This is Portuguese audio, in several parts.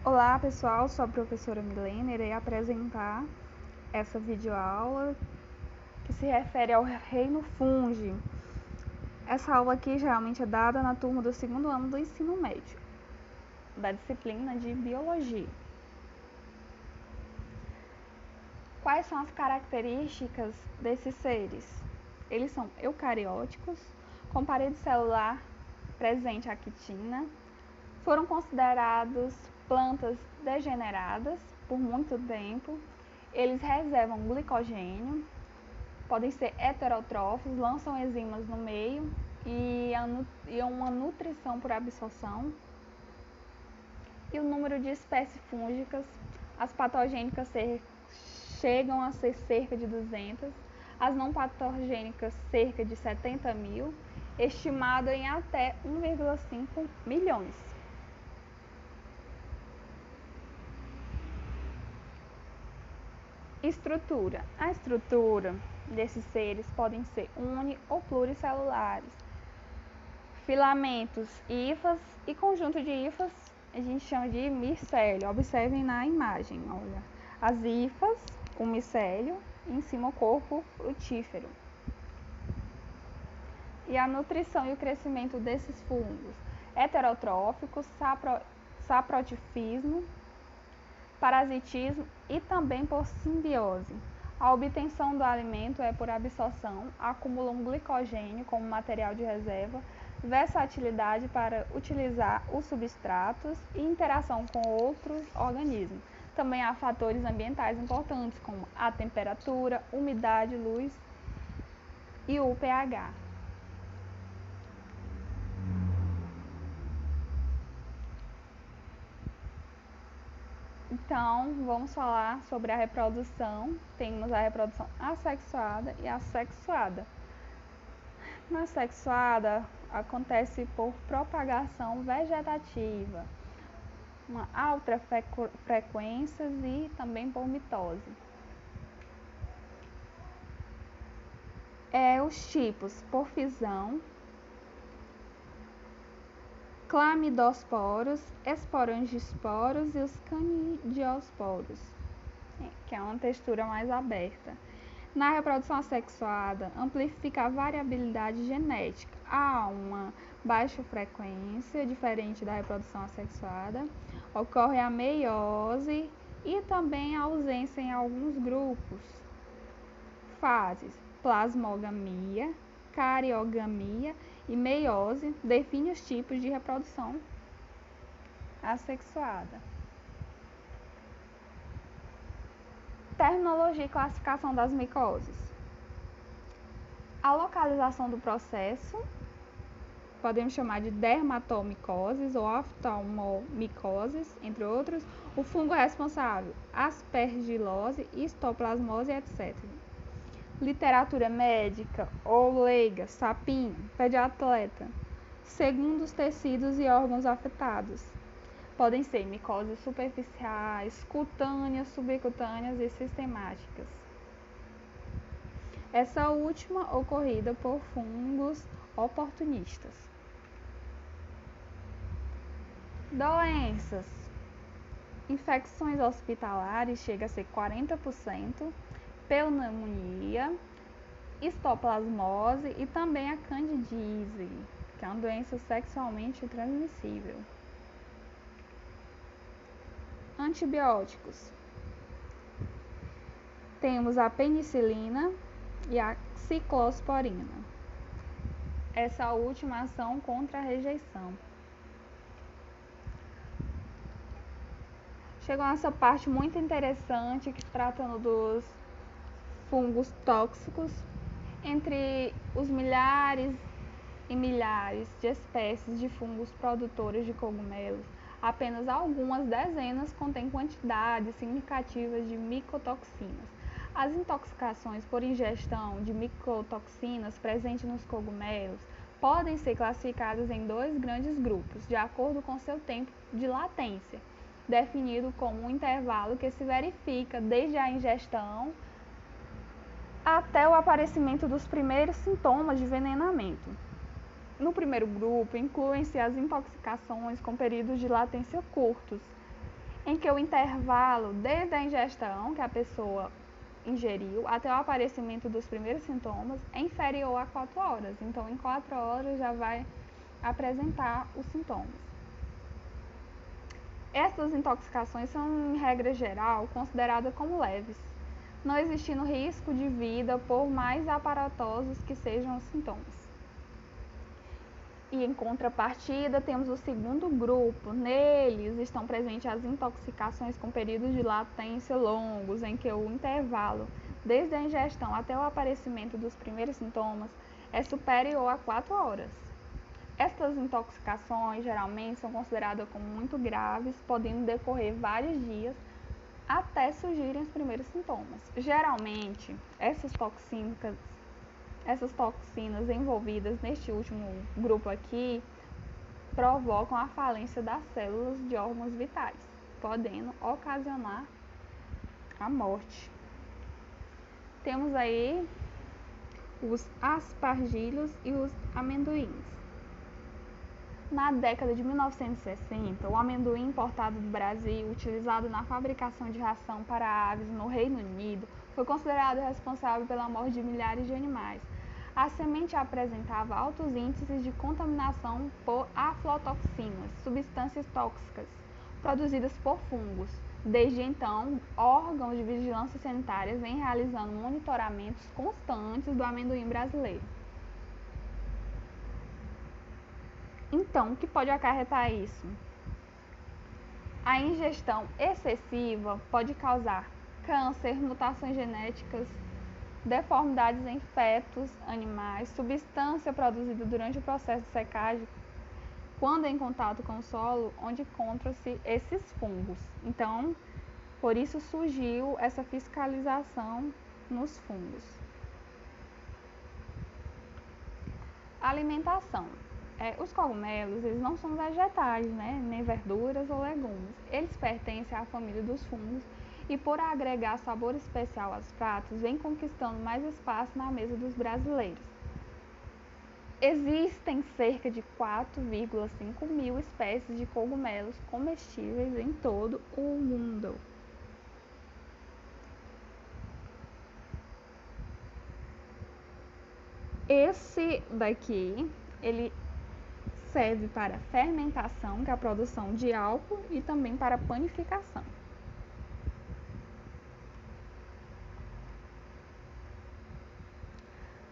Olá pessoal, sou a professora Milena, irei apresentar essa videoaula que se refere ao reino fungi. Essa aula aqui geralmente é dada na turma do segundo ano do ensino médio, da disciplina de biologia. Quais são as características desses seres? Eles são eucarióticos, com parede celular presente a quitina, foram considerados plantas degeneradas por muito tempo. Eles reservam glicogênio, podem ser heterotrófos, lançam enzimas no meio e uma nutrição por absorção. E o número de espécies fúngicas, as patogênicas chegam a ser cerca de 200, as não patogênicas cerca de 70 mil, estimado em até 1,5 milhões. Estrutura. A estrutura desses seres podem ser uni- ou pluricelulares. Filamentos, hifas e conjunto de hifas a gente chama de micélio. Observem na imagem, olha. As hifas, o micélio, e em cima o corpo frutífero. E a nutrição e o crescimento desses fungos. Heterotróficos, saprotifismo, parasitismo e também por simbiose. A obtenção do alimento é por absorção, acumulam glicogênio como material de reserva, versatilidade para utilizar os substratos e interação com outros organismos. Também há fatores ambientais importantes como a temperatura, umidade, luz e o pH. Então, vamos falar sobre a reprodução. Temos a reprodução assexuada e assexuada. Na sexuada, acontece por propagação vegetativa, uma alta frequência e também por mitose. Os tipos por fisão, clamidosporos, esporangiosporos e os canidiosporos, que é uma textura mais aberta. Na reprodução assexuada, amplifica a variabilidade genética. Há uma baixa frequência, diferente da reprodução assexuada. Ocorre a meiose e também a ausência em alguns grupos. Fases: plasmogamia, cariogamia e meiose definem os tipos de reprodução assexuada. Terminologia e classificação das micoses. A localização do processo, podemos chamar de dermatomicoses ou oftalmomicoses, entre outros. O fungo responsável, aspergilose, histoplasmose, etc. Literatura médica ou leiga, sapinho, pediatleta, segundo os tecidos e órgãos afetados. Podem ser micoses superficiais, cutâneas, subcutâneas e sistemáticas. Essa última ocorrida por fungos oportunistas. Doenças. Infecções hospitalares chega a ser 40%, pneumonia, histoplasmose e também a candidíase, que é uma doença sexualmente transmissível. Antibióticos. Temos a penicilina e a ciclosporina. Essa última ação contra a rejeição. Chegou nessa parte muito interessante, que tratando dos fungos tóxicos. Entre os milhares e milhares de espécies de fungos produtores de cogumelos, apenas algumas dezenas contêm quantidades significativas de micotoxinas. As intoxicações por ingestão de micotoxinas presentes nos cogumelos podem ser classificadas em dois grandes grupos, de acordo com seu tempo de latência, definido como um intervalo que se verifica desde a ingestão até o aparecimento dos primeiros sintomas de envenenamento. No primeiro grupo, incluem-se as intoxicações com períodos de latência curtos, em que o intervalo desde a ingestão que a pessoa ingeriu até o aparecimento dos primeiros sintomas é inferior a 4 horas. Então, em 4 horas já vai apresentar os sintomas. Estas intoxicações são, em regra geral, consideradas como leves, não existindo risco de vida por mais aparatosos que sejam os sintomas. E em contrapartida, temos o segundo grupo. Neles estão presentes as intoxicações com períodos de latência longos, em que o intervalo desde a ingestão até o aparecimento dos primeiros sintomas é superior a 4 horas. Estas intoxicações geralmente são consideradas como muito graves, podendo decorrer vários dias até surgirem os primeiros sintomas. Geralmente, essas toxinas envolvidas neste último grupo aqui provocam a falência das células de órgãos vitais, podendo ocasionar a morte. Temos aí os aspargilhos e os amendoins. Na década de 1960, o amendoim importado do Brasil, utilizado na fabricação de ração para aves no Reino Unido, foi considerado responsável pela morte de milhares de animais. A semente apresentava altos índices de contaminação por aflotoxinas, substâncias tóxicas produzidas por fungos. Desde então, órgãos de vigilância sanitária vêm realizando monitoramentos constantes do amendoim brasileiro. Então, o que pode acarretar isso? A ingestão excessiva pode causar câncer, mutações genéticas, deformidades em fetos animais, substância produzida durante o processo de secagem, quando em contato com o solo, onde encontram-se esses fungos. Então, por isso surgiu essa fiscalização nos fungos. Alimentação. Os cogumelos, eles não são vegetais, né? Nem verduras ou legumes. Eles pertencem à família dos fungos e, por agregar sabor especial aos pratos, vem conquistando mais espaço na mesa dos brasileiros. Existem cerca de 4,5 mil espécies de cogumelos comestíveis em todo o mundo. Esse daqui, ele serve para fermentação, que é a produção de álcool, e também para panificação.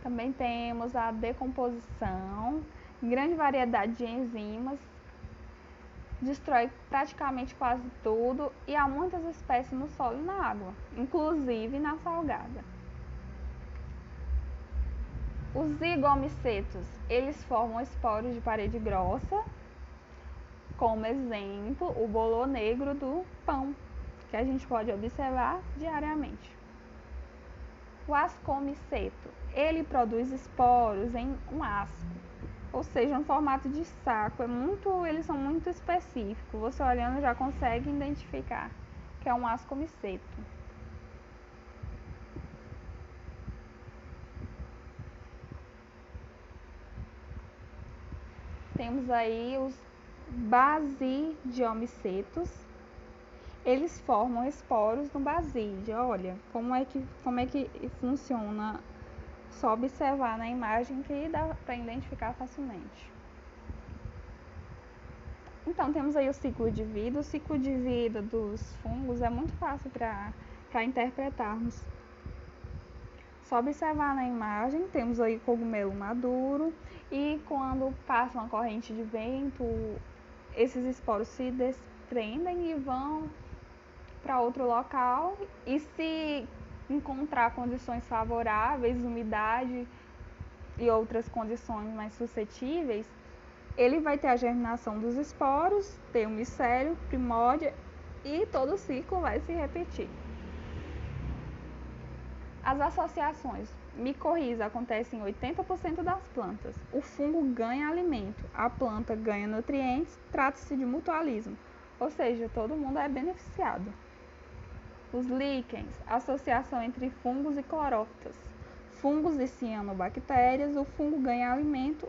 Também temos a decomposição, grande variedade de enzimas, destrói praticamente quase tudo e há muitas espécies no solo e na água, inclusive na salgada. Os zigomicetos, eles formam esporos de parede grossa, como exemplo, o bolor negro do pão, que a gente pode observar diariamente. O ascomiceto, ele produz esporos em um asco, ou seja, no formato de saco. Eles são muito específicos, você olhando já consegue identificar que é um ascomiceto. Temos aí os basidiomicetos. Eles formam esporos no basídio. Olha, como é que funciona. Só observar na imagem que dá para identificar facilmente. Então, temos aí o ciclo de vida. O ciclo de vida dos fungos é muito fácil para interpretarmos. Só observar na imagem, temos aí o cogumelo maduro e quando passa uma corrente de vento, esses esporos se desprendem e vão para outro local, e se encontrar condições favoráveis, umidade e outras condições mais suscetíveis, ele vai ter a germinação dos esporos, ter o micélio, primórdia e todo o ciclo vai se repetir. As associações micorrizas acontecem em 80% das plantas. O fungo ganha alimento, a planta ganha nutrientes, trata-se de mutualismo, ou seja, todo mundo é beneficiado. Os líquens, associação entre fungos e clorófitas. Fungos e cianobactérias, o fungo ganha alimento,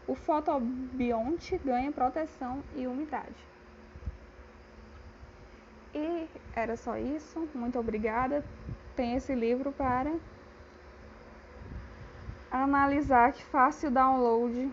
o fotobionte ganha proteção e umidade. era só isso. Muito obrigada. Tem esse livro para analisar, que fácil download